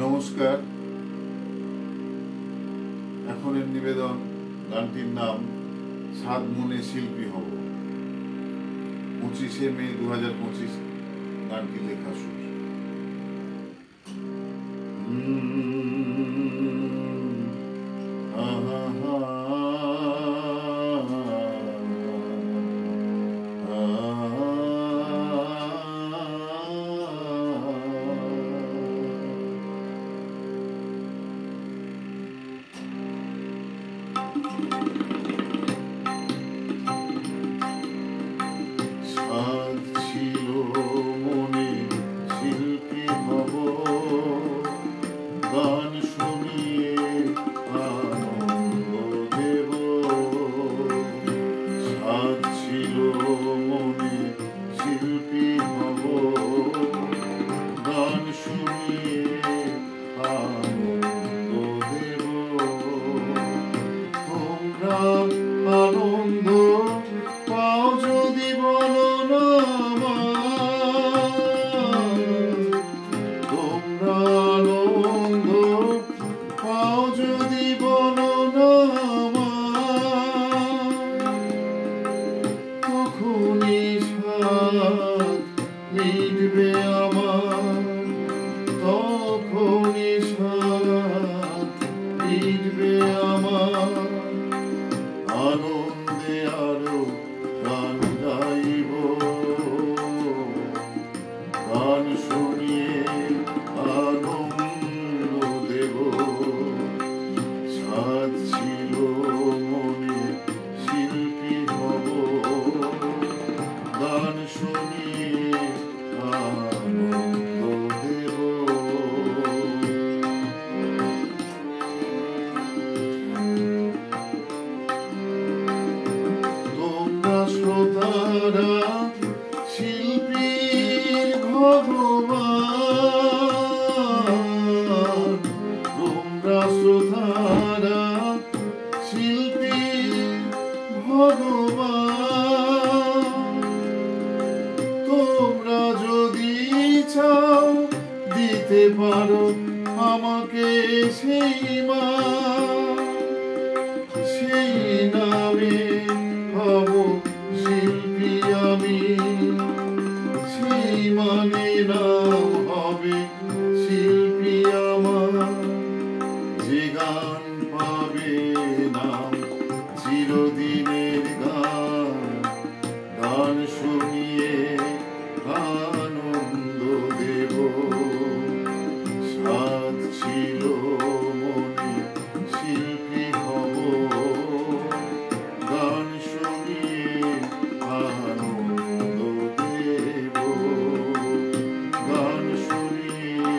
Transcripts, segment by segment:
নমস্কার। এখনের নিবেদন গানটির নাম সাত মনে শিল্পী হব। 25শে মে 2025 গানটি লেখা সুর। সাধ ছিল মনে শিল্পী হব, গান শুনিয়ে আনন্দ দেব। সাধ ছিল মনে শিল্পী হব, গান শুনিয়ে আনন্দ দেব। তোমরা আনন্দ পাও যদি বলো না তোমরা আনন্দ পাও যদি বলো না তখনই স্বাদ মিটবে আমার, তখনই স্বাদ মিটবে আমার। আনন্দে আরো গান গাইব, গান শুনিয়ে আনন্দ দেব। সাধ ছিল মনে শিল্পী হব, গান শুনিয়ে আনন্দ দেব। শ্রোতারা শিল্পীর ভগবান, তোমরা শ্রোতারা শিল্পীর ভগবান। তোমরা যদি চাও দিতে পারো আমাকে সেই মান, সেই নামে হব শিল্পী আমি, সেই মানে নাম হবে শিল্পী আমার। যে গান পাবে নাম চিরদিনের গান, গান শুনিয়ে আনন্দ দেব। সাধ ছিল মনে শিল্পী হব, গান শুনিয়ে আনন্দ দেব, গান শুনিয়ে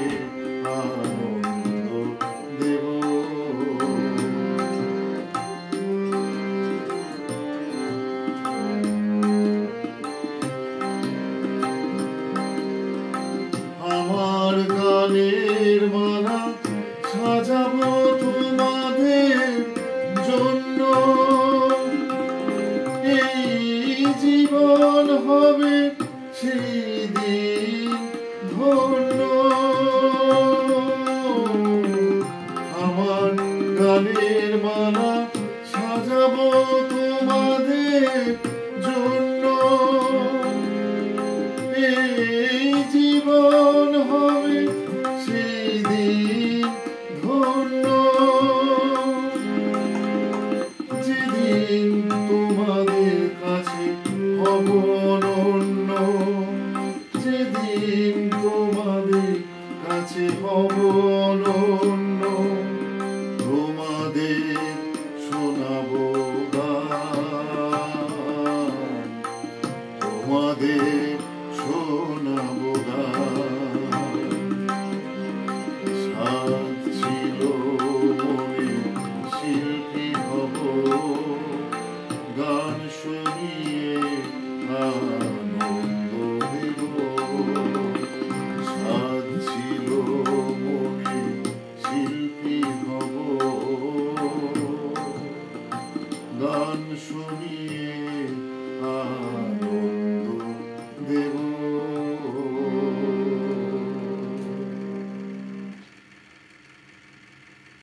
আনন্দ দেব। আমার গানের মালা সাজাবো তোমাদের জন্য, এই জীবন হবে সেই দিন ধন্য। আমার গানের মালা সাজাবো তোমাদের জন্য, এই জীবন হবে সেই দিন ধন্য। যেদিন তোমাদের কাছে হব অনন্য, যেদিন তোমাদের কাছে হব অনন্য।